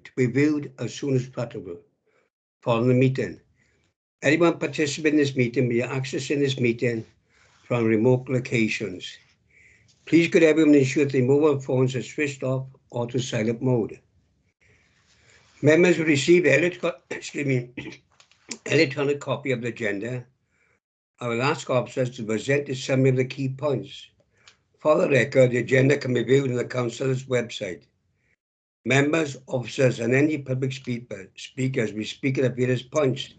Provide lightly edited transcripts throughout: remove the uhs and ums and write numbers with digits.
to be viewed as soon as practicable following the meeting. Anyone participating in this meeting will be accessing this meeting from remote locations. Please could everyone ensure that their mobile phones are switched off or to silent mode. Members will receive electronic copy of the agenda. I will ask officers to present a summary of the key points. For the record, the agenda can be viewed on the Council's website. Members, officers, and any public speakers will speak at various points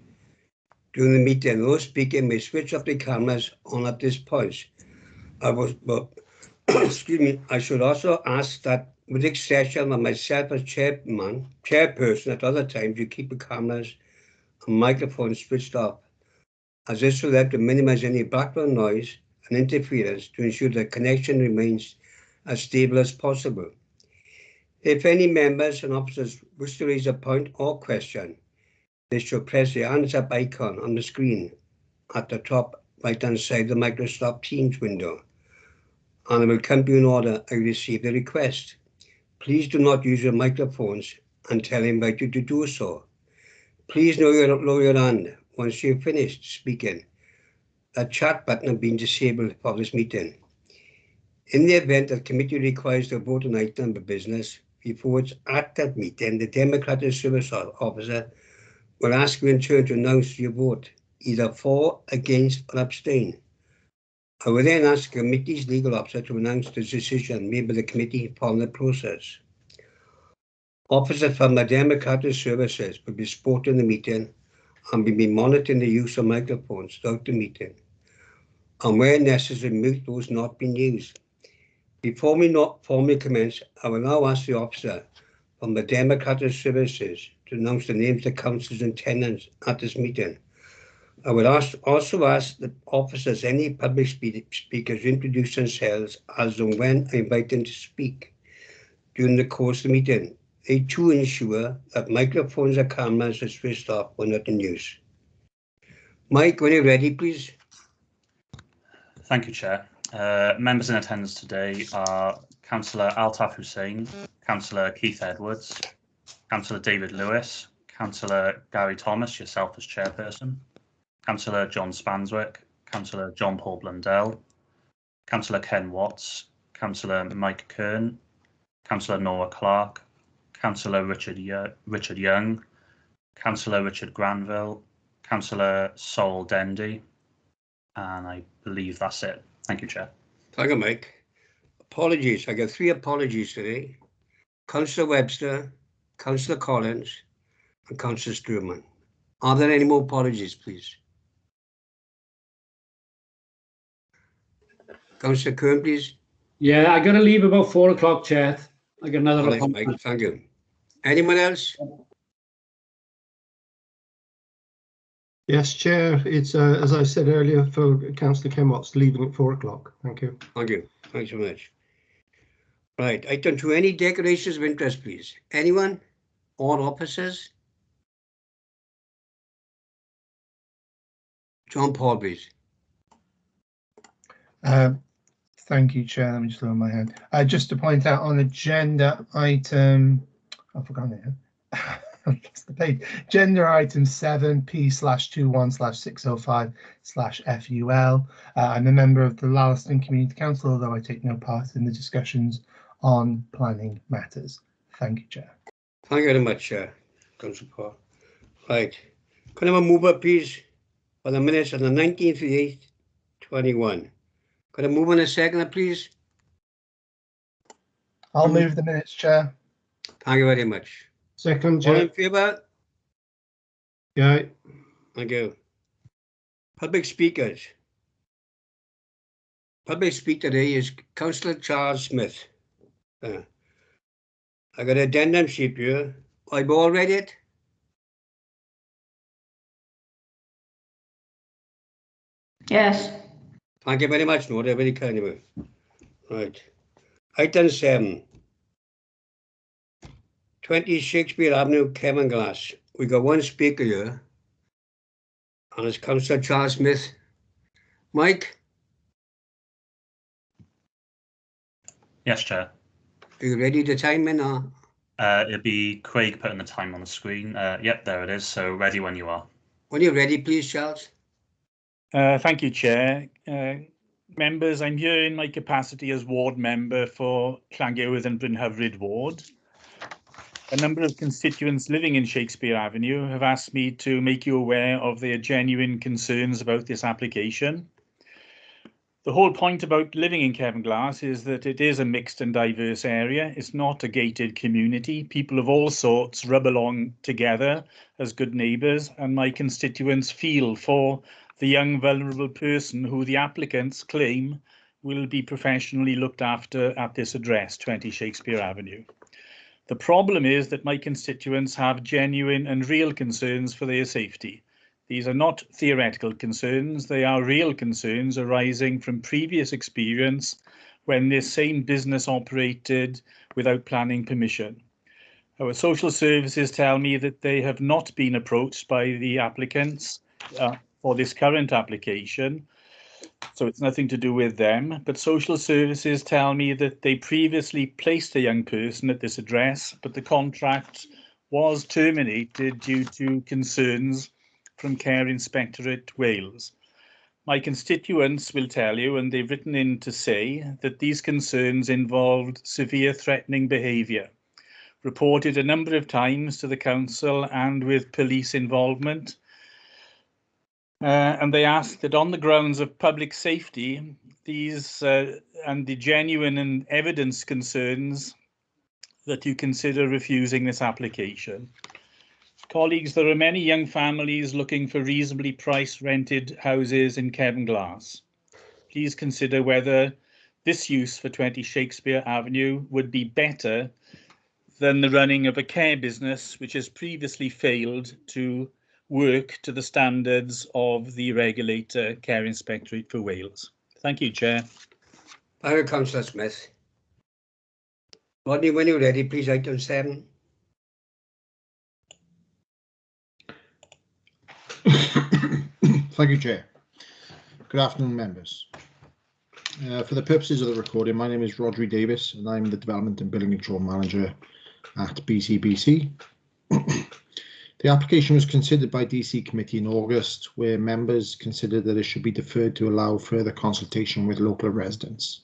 during the meeting. Those speaking may switch off their cameras on at this point. I should also ask that, with the exception of myself as chairperson, at other times you keep the cameras and microphones switched off, as this will help to minimize any background noise and interference to ensure the connection remains as stable as possible. If any members and officers wish to raise a point or question, they should press the hands up icon on the screen at the top right-hand side of the Microsoft Teams window, and it will come to you in order I receive the request. Please do not use your microphones until I invite you to do so. Please lower your hand once you've finished speaking. The chat button has been disabled for this meeting. In the event that the committee requires to vote on an item of business before it's at that meeting, the Democratic Service Officer will ask you in turn to announce your vote, either for, against, or abstain. I will then ask the committee's legal officer to announce the decision made by the committee following the process. Officers from the Democratic Services will be supporting the meeting and will be monitoring the use of microphones throughout the meeting, and where necessary, mute those not being used. Before we not formally commence, I will now ask the officer from the Democratic Services to announce the names of the councillors in attendance at this meeting. I will also ask the officers, any public speakers, introduce themselves as and when I invite them to speak during the course of the meeting. They too ensure that microphones and cameras are switched off when not in use. Mike, when you're ready, please. Thank you, Chair. Members in attendance today are Councillor Altaf Hussain, Councillor Keith Edwards, Councillor David Lewis, Councillor Gary Thomas, yourself as Chairperson, Councillor John Spanswick, Councillor John Paul Blundell, Councillor Ken Watts, Councillor Mike Kern, Councillor Nora Clark, Councillor Richard Young, Councillor Richard Granville, Councillor Sol Dendy, and I believe that's it. Thank you, Chair. Thank you, Mike. Apologies. I got 3 apologies today. Councillor Webster, Councillor Collins, and Councillor Sturman. Are there any more apologies, please? Councillor Kern, please. Yeah, I got to leave about 4 o'clock, Chair. I got another apology. Mike, thank you. Anyone else? Yes, Chair. It's as I said earlier, for Councillor Ken Watts, leaving at 4 o'clock. Thank you. Thank you. Thanks so much. Right. Item 2. Any declarations of interest, please? Anyone? All officers? John Paul, please. Thank you, Chair. Let me just lower my hand. Just to point out on agenda item, I forgot it. The page. Agenda item 7P/21/605/FUL. I'm a member of the Lalston Community Council, although I take no part in the discussions on planning matters. Thank you, Chair. Thank you very much, Councillor Paul. Right. Can I have a mover, please, for the minutes on the 19th of the 8th, 21? Could I move on a second, please? I'll move the minutes, Chair. Thank you very much. Second, All Chair. in favour? Yeah. Thank you. Public speakers. Public speaker today is Councillor Charles Smith. I got an addendum sheet here. I've all read it. Yes. Thank you very much, Nora. Very kind of you. Right. Item 7. 20 Shakespeare Avenue, Kevin Glass. We got one speaker here, and it's Councillor Charles Smith. Mike? Yes, Chair. Are you ready to time in? Or? It'll be Craig putting the time on the screen. Yep, there it is. So ready when you are. When you're ready, please, Charles. Thank you, Chair. Members, I'm here in my capacity as ward member for Llangewith and Bryn Hyfryd ward. A number of constituents living in Shakespeare Avenue have asked me to make you aware of their genuine concerns about this application. The whole point about living in Cefn is that it is a mixed and diverse area. It's not a gated community. People of all sorts rub along together as good neighbours, and my constituents feel for the young vulnerable person who the applicants claim will be professionally looked after at this address, 20 Shakespeare Avenue. The problem is that my constituents have genuine and real concerns for their safety. These are not theoretical concerns, they are real concerns arising from previous experience when this same business operated without planning permission. Our social services tell me that they have not been approached by the applicants for this current application, so it's nothing to do with them, but social services tell me that they previously placed a young person at this address, but the contract was terminated due to concerns from Care Inspectorate Wales. My constituents will tell you, and they've written in to say, that these concerns involved severe threatening behaviour, reported a number of times to the council and with police involvement. And they ask that on the grounds of public safety, these and the genuine and evidence concerns that you consider refusing this application. Colleagues, there are many young families looking for reasonably priced rented houses in Cefn. Please consider whether this use for 20 Shakespeare Avenue would be better than the running of a care business which has previously failed to work to the standards of the regulator Care Inspectorate for Wales. Thank you, Chair. Thank you, Councillor Smith. Rodney, when you're ready, please, item 7. Thank you, Chair. Good afternoon, members. For the purposes of the recording, my name is Rodri Davis and I'm the Development and Building Control Manager at BCBC. The application was considered by DC Committee in August, where members considered that it should be deferred to allow further consultation with local residents.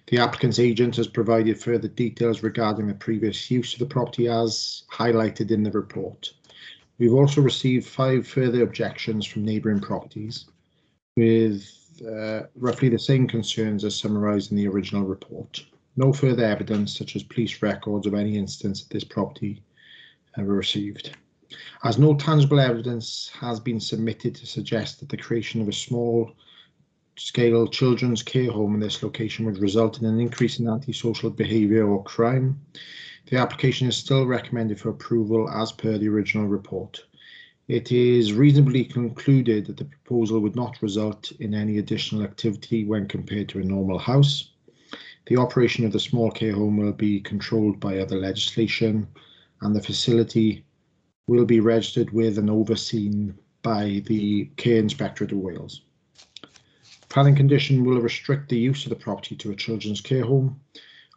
The applicant's agent has provided further details regarding the previous use of the property as highlighted in the report. We've also received 5 further objections from neighbouring properties with roughly the same concerns as summarised in the original report. No further evidence, such as police records of any incidents at this property, were received. As no tangible evidence has been submitted to suggest that the creation of a small-scale children's care home in this location would result in an increase in antisocial behaviour or crime, the application is still recommended for approval as per the original report. It is reasonably concluded that the proposal would not result in any additional activity when compared to a normal house. The operation of the small care home will be controlled by other legislation, and the facility will be registered with and overseen by the Care Inspectorate of Wales. Planning condition will restrict the use of the property to a children's care home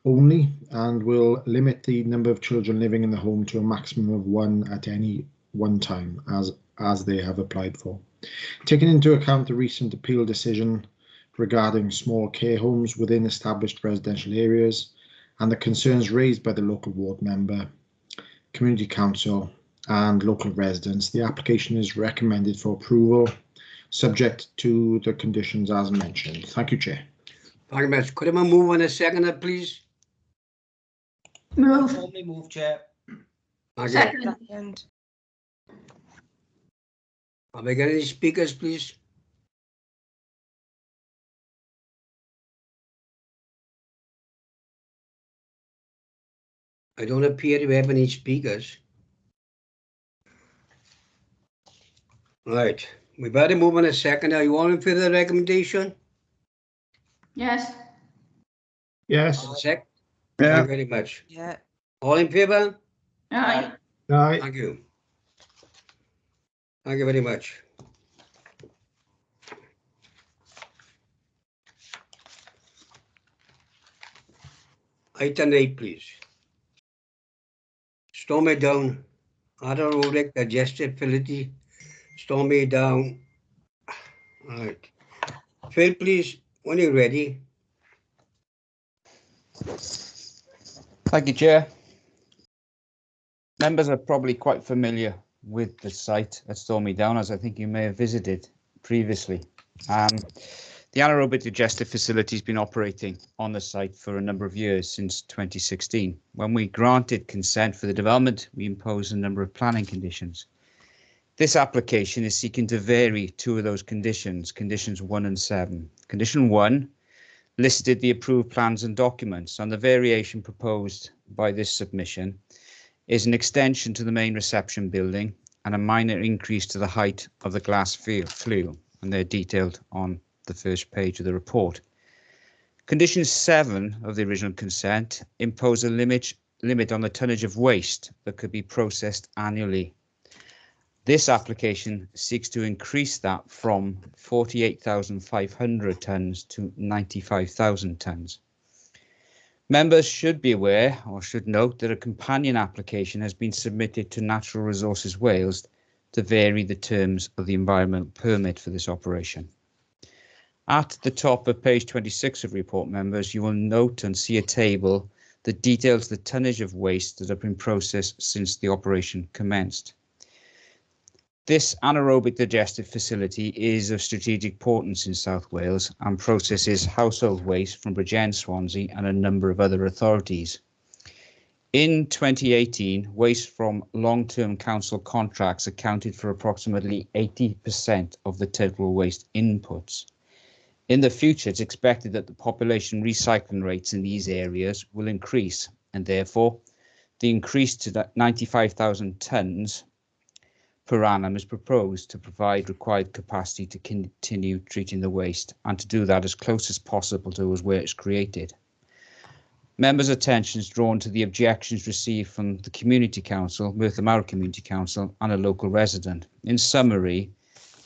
only and will limit the number of children living in the home to a maximum of 1 at any one time as they have applied for. Taking into account the recent appeal decision regarding small care homes within established residential areas and the concerns raised by the local ward member, community council and local residents, the application is recommended for approval subject to the conditions as mentioned. Thank you, Chair. Thank you, Mr. Could I move on a seconder, please? Move. Formally move, Chair. Thank you. Second. Are we getting any speakers, please? I don't appear to have any speakers. Right, we better move on a second. Are you all in favor of the recommendation? Yes. Yes. Thank Yeah. you very much. Yeah. All in favor? Aye. Aye. Thank you. Thank you very much. Item 8, please. Stormy down anaerobic digestive facility. Stormy down. All right. Phil, please, when you're ready. Thank you, Chair. Members are probably quite familiar with the site at Stormy Down, as I think you may have visited previously. The anaerobic digestive facility has been operating on the site for a number of years, since 2016. When we granted consent for the development, we imposed a number of planning conditions. This application is seeking to vary two of those conditions, conditions 1 and 7. Condition 1 listed the approved plans and documents, and the variation proposed by this submission is an extension to the main reception building and a minor increase to the height of the glass flue, and they're detailed on the first page of the report. Condition 7 of the original consent imposed a limit on the tonnage of waste that could be processed annually. This application seeks to increase that from 48,500 tonnes to 95,000 tonnes. Members should be aware, or should note, that a companion application has been submitted to Natural Resources Wales to vary the terms of the environmental permit for this operation. At the top of page 26 of report, members, you will note and see a table that details the tonnage of waste that have been processed since the operation commenced. This anaerobic digestive facility is of strategic importance in South Wales and processes household waste from Bridgend, Swansea and a number of other authorities. In 2018, waste from long-term council contracts accounted for approximately 80% of the total waste inputs. In the future, it's expected that the population recycling rates in these areas will increase, and therefore the increase to 95,000 tonnes per annum is proposed to provide required capacity to continue treating the waste, and to do that as close as possible to where it's created. Members' attention is drawn to the objections received from the Community Council, Merthyr Mawr Community Council, and a local resident. In summary,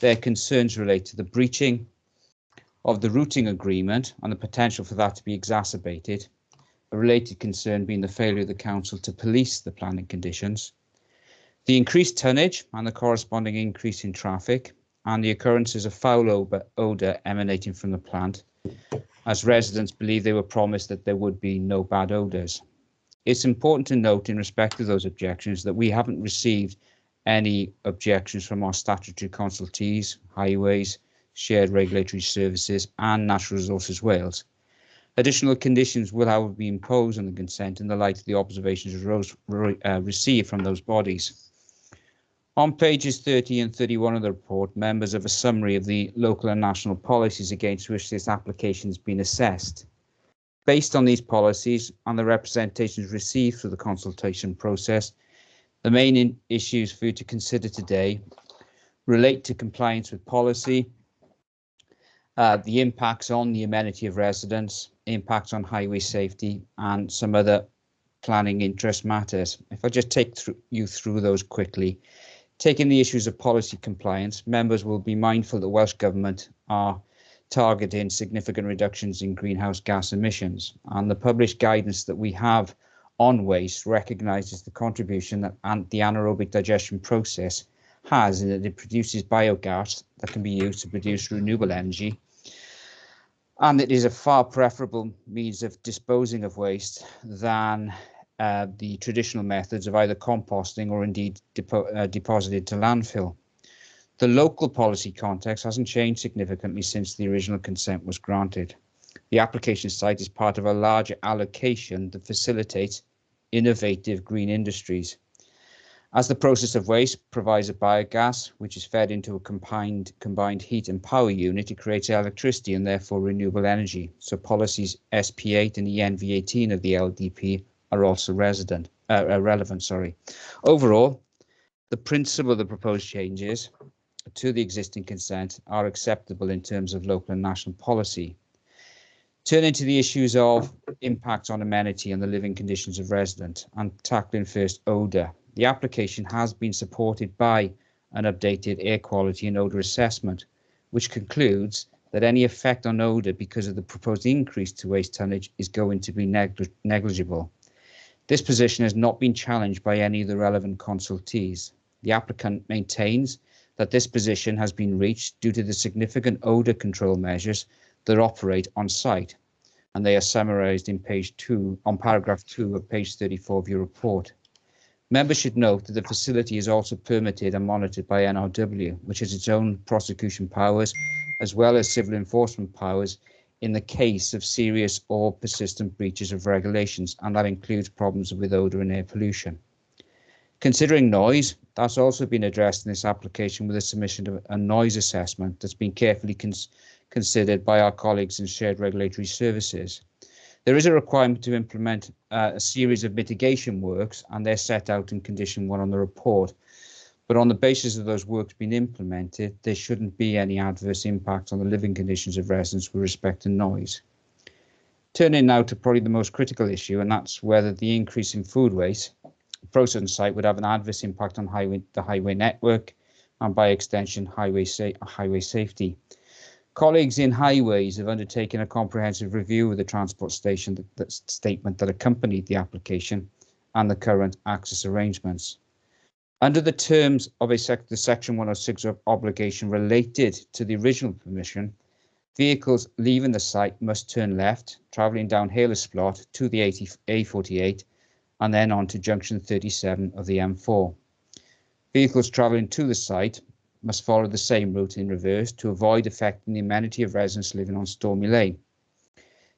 their concerns relate to the breaching of the routing agreement and the potential for that to be exacerbated, a related concern being the failure of the council to police the planning conditions, the increased tonnage and the corresponding increase in traffic, and the occurrences of foul odour emanating from the plant, as residents believe they were promised that there would be no bad odours. It's important to note in respect to those objections that we haven't received any objections from our statutory consultees, highways, shared regulatory services and Natural Resources Wales. Additional conditions will, however, be imposed on the consent in the light of the observations received from those bodies. On pages 30 and 31 of the report, members have a summary of the local and national policies against which this application has been assessed. Based on these policies and the representations received through the consultation process, the main issues for you to consider today relate to compliance with policy, the impacts on the amenity of residents, impacts on highway safety, and some other planning interest matters. If I just take you through those quickly. Taking the issues of policy compliance, members will be mindful that Welsh Government are targeting significant reductions in greenhouse gas emissions, and the published guidance that we have on waste recognises the contribution that the anaerobic digestion process has in that it produces biogas that can be used to produce renewable energy, and it is a far preferable means of disposing of waste than the traditional methods of either composting or indeed deposited to landfill. The local policy context hasn't changed significantly since the original consent was granted. The application site is part of a larger allocation that facilitates innovative green industries. As the process of waste provides a biogas, which is fed into a combined heat and power unit, it creates electricity and therefore renewable energy. So policies SP8 and ENV18 of the LDP are also relevant. Overall, the principle of the proposed changes to the existing consent are acceptable in terms of local and national policy. Turning to the issues of impact on amenity and the living conditions of residents, and tackling first odour. The application has been supported by an updated air quality and odour assessment, which concludes that any effect on odour because of the proposed increase to waste tonnage is going to be negligible. This position has not been challenged by any of the relevant consultees. The applicant maintains that this position has been reached due to the significant odour control measures that operate on site, and they are summarised in paragraph 2 of page 34 of your report. Members should note that the facility is also permitted and monitored by NRW, which has its own prosecution powers, as well as civil enforcement powers in the case of serious or persistent breaches of regulations, and that includes problems with odour and air pollution. Considering noise, that's also been addressed in this application with the submission of a noise assessment that's been carefully considered by our colleagues in shared regulatory services. There is a requirement to implement a series of mitigation works, and they're set out in condition 1 on the report. But on the basis of those works being implemented, there shouldn't be any adverse impact on the living conditions of residents with respect to noise. Turning now to probably the most critical issue, and that's whether the increase in food waste processing site would have an adverse impact on the highway network and by extension highway safety. Colleagues in highways have undertaken a comprehensive review of the transport station statement that accompanied the application and the current access arrangements. Under the terms of the Section 106 obligation related to the original permission, vehicles leaving the site must turn left, travelling down Halesplot to the A48 and then on to junction 37 of the M4. Vehicles travelling to the site must follow the same route in reverse to avoid affecting the amenity of residents living on Stormy Lane.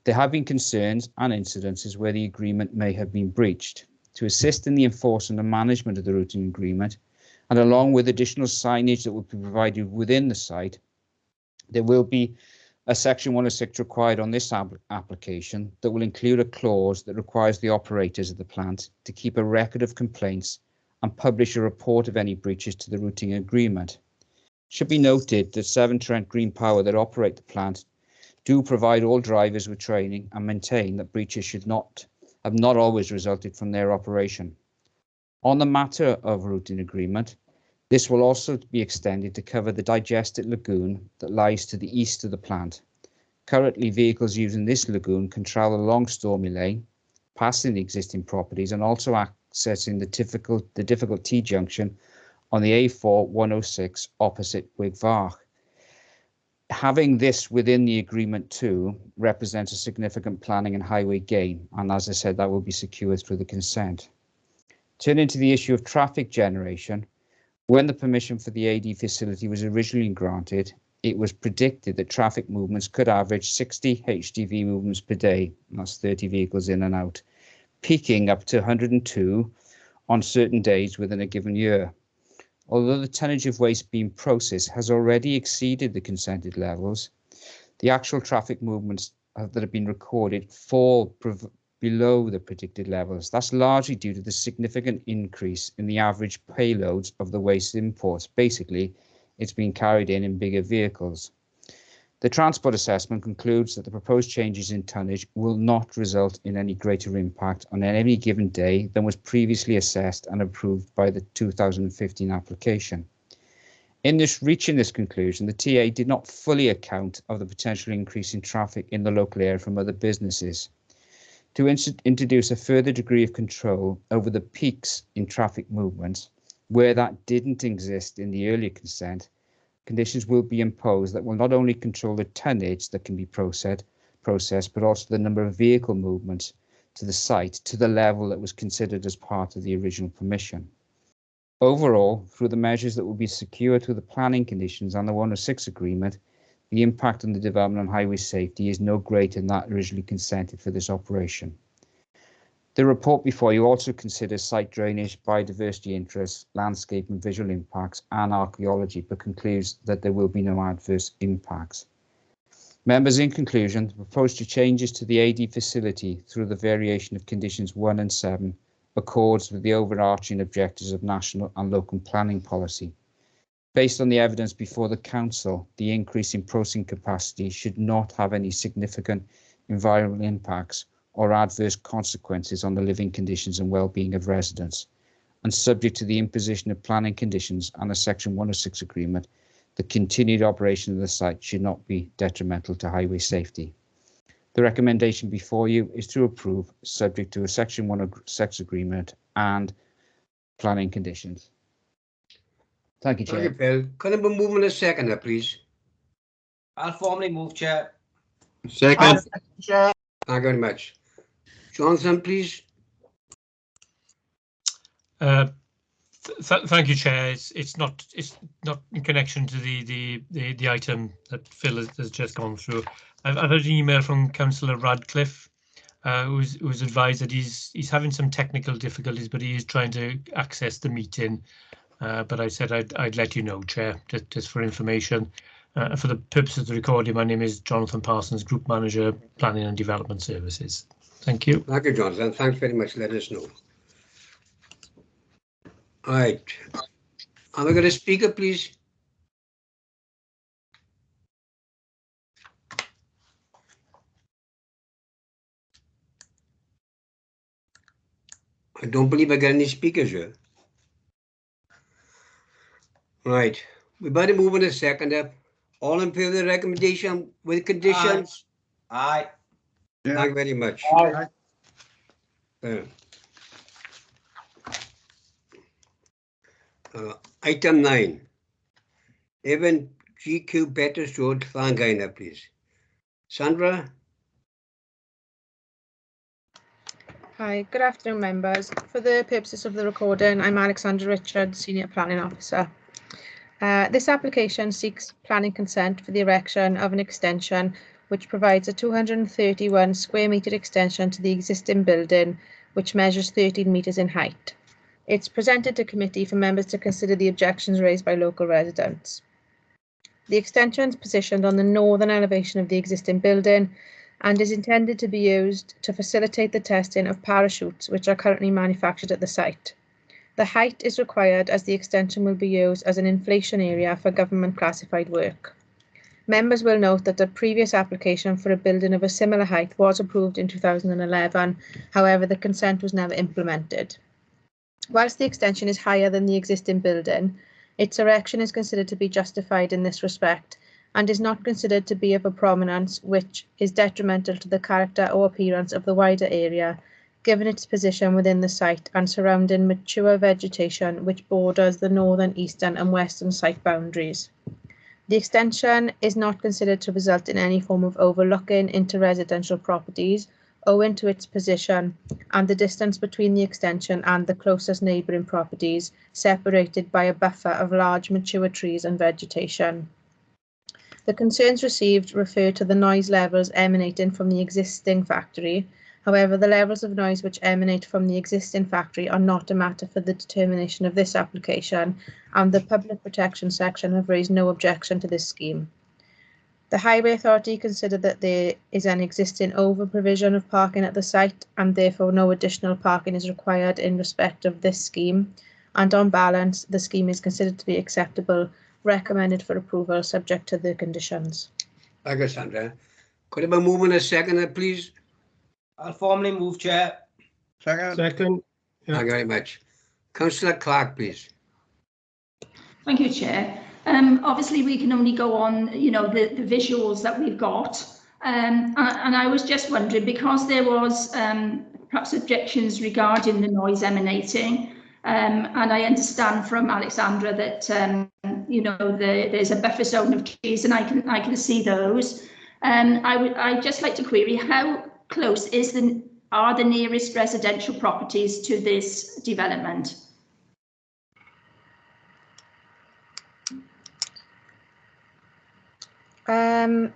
There have been concerns and incidences where the agreement may have been breached. To assist in the enforcement and management of the routing agreement, and along with additional signage that will be provided within the site, there will be a Section 106 required on this application that will include a clause that requires the operators of the plant to keep a record of complaints and publish a report of any breaches to the routing agreement. It should be noted that Severn Trent Green Power that operate the plant do provide all drivers with training and maintain that breaches have not always resulted from their operation. On the matter of routing agreement, this will also be extended to cover the digested lagoon that lies to the east of the plant. Currently, vehicles using this lagoon can travel along Stormy Lane, passing the existing properties and also accessing the difficult T-junction on the A4 106 opposite Wigvarch. Having this within the agreement too represents a significant planning and highway gain, and as I said, that will be secured through the consent. Turning to the issue of traffic generation, when the permission for the AD facility was originally granted, it was predicted that traffic movements could average 60 HGV movements per day, and that's 30 vehicles in and out, peaking up to 102 on certain days within a given year. Although the tonnage of waste being processed has already exceeded the consented levels, the actual traffic movements that have been recorded fall below the predicted levels. That's largely due to the significant increase in the average payloads of the waste imports. Basically, it's being carried in bigger vehicles. The transport assessment concludes that the proposed changes in tonnage will not result in any greater impact on any given day than was previously assessed and approved by the 2015 application. In reaching this conclusion, the TA did not fully account of the potential increase in traffic in the local area from other businesses. To introduce a further degree of control over the peaks in traffic movements, where that didn't exist in the earlier consent, conditions will be imposed that will not only control the tonnage that can be processed, but also the number of vehicle movements to the site to the level that was considered as part of the original permission. Overall, through the measures that will be secured through the planning conditions and the 106 agreement, the impact on the development and highway safety is no greater than that originally consented for this operation. The report before you also considers site drainage, biodiversity interests, landscape and visual impacts, and archaeology, but concludes that there will be no adverse impacts. Members, in conclusion, the proposed changes to the AD facility through the variation of conditions 1 and 7 accords with the overarching objectives of national and local planning policy. Based on the evidence before the Council, the increase in processing capacity should not have any significant environmental impacts or adverse consequences on the living conditions and well-being of residents, and subject to the imposition of planning conditions and a Section 106 agreement, the continued operation of the site should not be detrimental to highway safety. The recommendation before you is to approve, subject to a Section 1 sex agreement and planning conditions. Thank you, Thank you, Chair. Phil. Could I be moving a seconder, please? I'll formally move, Chair. Second. Chair. Thank you very much. Jonathan, please. Thank you, Chair. It's not in connection to the item that Phil has just gone through. I've had an email from Councillor Radcliffe, who's advised that he's having some technical difficulties, but he is trying to access the meeting. But I said I'd let you know, Chair, just for information. For the purpose of the recording, my name is Jonathan Parsons, Group Manager, Planning and Development Services. Thank you. Thank you, Jonathan. Thanks very much. Let us know. All right. Have we got a speaker, please? I don't believe I got any speakers here. Right. We better move in a second up. All in favor of the recommendation with conditions? Aye. Thank you very much. Aye. Item 9. Evan GQ Peters Road, Llangina, please. Sandra? Hi, good afternoon, members. For the purposes of the recording, I'm Alexandra Richards, Senior Planning Officer. This application seeks planning consent for the erection of an extension which provides a 231 square metre extension to the existing building, which measures 13 metres in height. It's presented to committee for members to consider the objections raised by local residents. The extension is positioned on the northern elevation of the existing building and is intended to be used to facilitate the testing of parachutes which are currently manufactured at the site. The height is required as the extension will be used as an inflation area for government classified work. Members will note that the previous application for a building of a similar height was approved in 2011, however the consent was never implemented. Whilst the extension is higher than the existing building, its erection is considered to be justified in this respect and is not considered to be of a prominence which is detrimental to the character or appearance of the wider area, given its position within the site and surrounding mature vegetation which borders the northern, eastern and western site boundaries. The extension is not considered to result in any form of overlooking into residential properties owing to its position and the distance between the extension and the closest neighbouring properties, separated by a buffer of large mature trees and vegetation. The concerns received refer to the noise levels emanating from the existing factory. However, the levels of noise which emanate from the existing factory are not a matter for the determination of this application, and the Public Protection section have raised no objection to this scheme. The Highway Authority considered that there is an existing over-provision of parking at the site and therefore no additional parking is required in respect of this scheme, and on balance the scheme is considered to be acceptable, recommended for approval subject to the conditions. Thank you, Sandra. Could I be moving a seconder, please? I'll formally move, Chair. Second. Yeah. Thank you very much. Councillor Clark, please. Thank you, Chair. Obviously, we can only go on, the visuals that we've got. And I was just wondering, because there was perhaps objections regarding the noise emanating, and I understand from Alexandra that, there's a buffer zone of trees and I can see those. I'd just like to query, how close are the nearest residential properties to this development?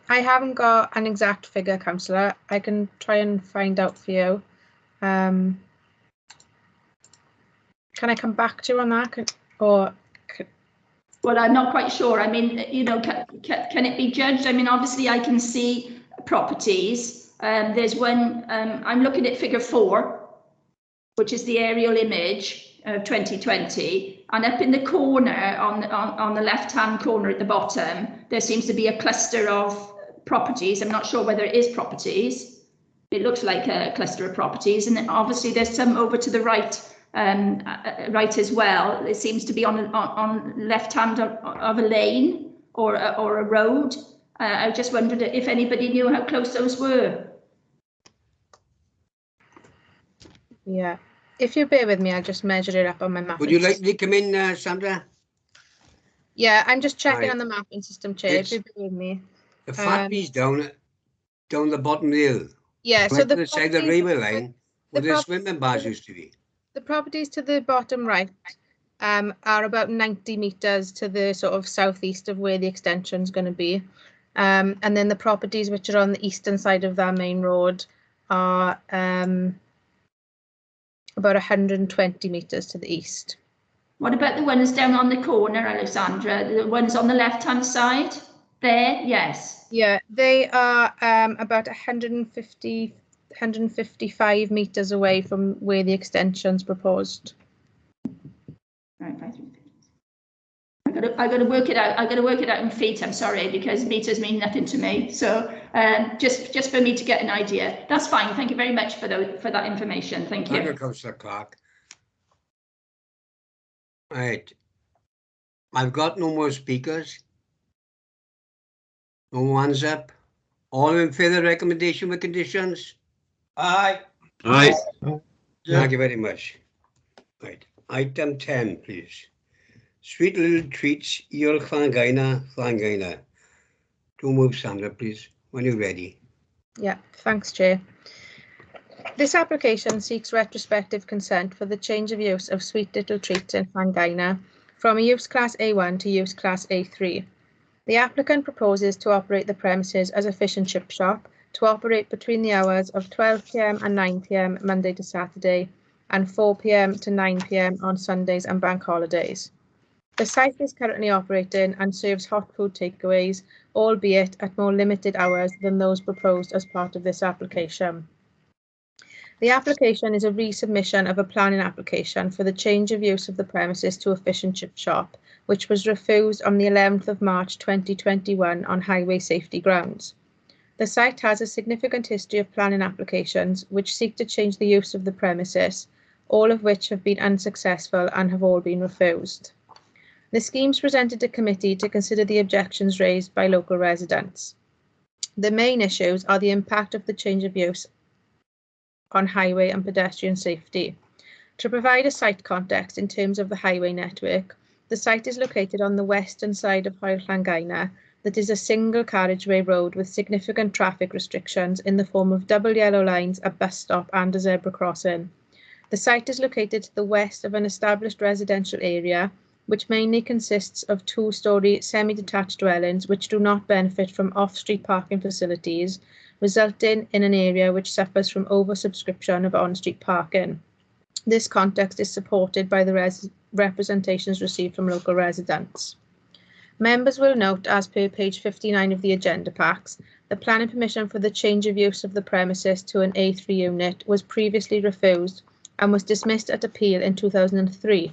I haven't got an exact figure, Councillor. I can try and find out for you. Can I come back to you on that? Well, I'm not quite sure. I mean, can it be judged? I mean, obviously I can see properties. There's one, I'm looking at figure 4, which is the aerial image of 2020. And up in the corner, on the left-hand corner at the bottom, there seems to be a cluster of properties. I'm not sure whether it is properties. It looks like a cluster of properties. And obviously there's some over to the right, right as well. It seems to be on left-hand of a lane or a road. I just wondered if anybody knew how close those were. Yeah. If you bear with me, I'll just measure it up on my map. Would you like to come in, Sandra? Yeah, I'm just checking Right. on the mapping system, Chair. If It's you bear with me. the fat piece down the bottom there. Yeah, so Right to the the side of the properties, railway line where the swimming bars used to be. the properties to the bottom right are about 90 metres to the sort of southeast of where the extension is going to be. And then the properties which are on the eastern side of that main road are about 120 metres to the east. What about the ones down on the corner, Alexandra? The ones on the left-hand side? There, yes. Yeah, they are about 155 metres away from where the extension's proposed. Right, I got to work it out. I got to work it out in feet. I'm sorry, because meters mean nothing to me. So just for me to get an idea. That's fine. Thank you very much for that information. Thank you. Councillor Clark. Right. I've got no more speakers. No hands up. All in favour of the recommendation with conditions? Aye. Aye. Yeah. Thank you very much. Right. Item 10, please. Sweet Little Treats, Earl Llanghaina. Do move, Sandra, please, when you're ready. Yeah, thanks, Chair. This application seeks retrospective consent for the change of use of Sweet Little Treats in Llanghaina from a use class A1 to use class A3. The applicant proposes to operate the premises as a fish and chip shop, to operate between the hours of 12 p.m. and 9 p.m. Monday to Saturday, and 4 p.m. to 9 p.m. on Sundays and bank holidays. The site is currently operating and serves hot food takeaways, albeit at more limited hours than those proposed as part of this application. The application is a resubmission of a planning application for the change of use of the premises to a fish and chip shop, which was refused on the 11th of March 2021 on highway safety grounds. The site has a significant history of planning applications which seek to change the use of the premises, all of which have been unsuccessful and have all been refused. The schemes presented to committee to consider the objections raised by local residents. The main issues are the impact of the change of use on highway and pedestrian safety. To provide a site context in terms of the highway network, the site is located on the western side of Hwyl Llanghaina, that is a single carriageway road with significant traffic restrictions in the form of double yellow lines, a bus stop and a zebra crossing. The site is located to the west of an established residential area, which mainly consists of two-storey semi-detached dwellings which do not benefit from off-street parking facilities, resulting in an area which suffers from oversubscription of on-street parking. This context is supported by the representations received from local residents. Members will note, as per page 59 of the agenda packs, the planning permission for the change of use of the premises to an A3 unit was previously refused and was dismissed at appeal in 2003.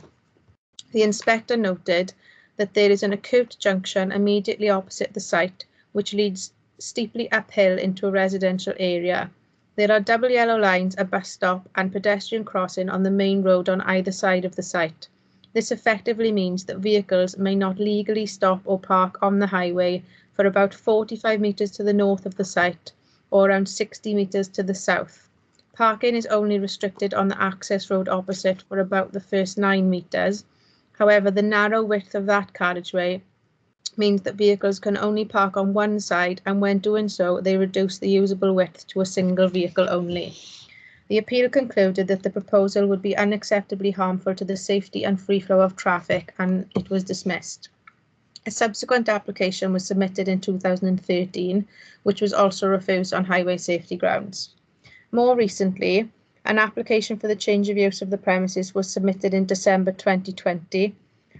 The inspector noted that there is an acute junction immediately opposite the site, which leads steeply uphill into a residential area. There are double yellow lines, a bus stop and pedestrian crossing on the main road on either side of the site. This effectively means that vehicles may not legally stop or park on the highway for about 45 metres to the north of the site, or around 60 metres to the south. Parking is only restricted on the access road opposite for about the first 9 metres. However, the narrow width of that carriageway means that vehicles can only park on one side, and when doing so, they reduce the usable width to a single vehicle only. The appeal concluded that the proposal would be unacceptably harmful to the safety and free flow of traffic, and it was dismissed. A subsequent application was submitted in 2013, which was also refused on highway safety grounds. More recently, an application for the change of use of the premises was submitted in December 2020,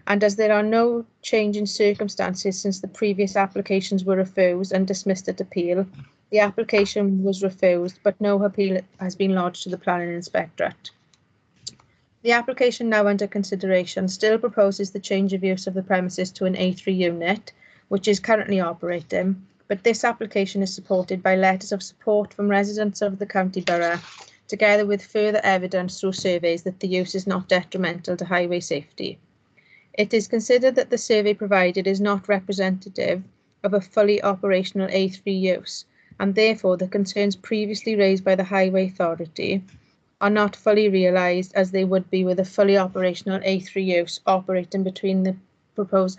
and as there are no change in circumstances since the previous applications were refused and dismissed at appeal, the application was refused, but no appeal has been lodged to the Planning Inspectorate. The application now under consideration still proposes the change of use of the premises to an A3 unit, which is currently operating, but this application is supported by letters of support from residents of the County Borough, together with further evidence through surveys that the use is not detrimental to highway safety. It is considered that the survey provided is not representative of a fully operational A3 use, and therefore the concerns previously raised by the Highway Authority are not fully realised as they would be with a fully operational A3 use operating between the proposed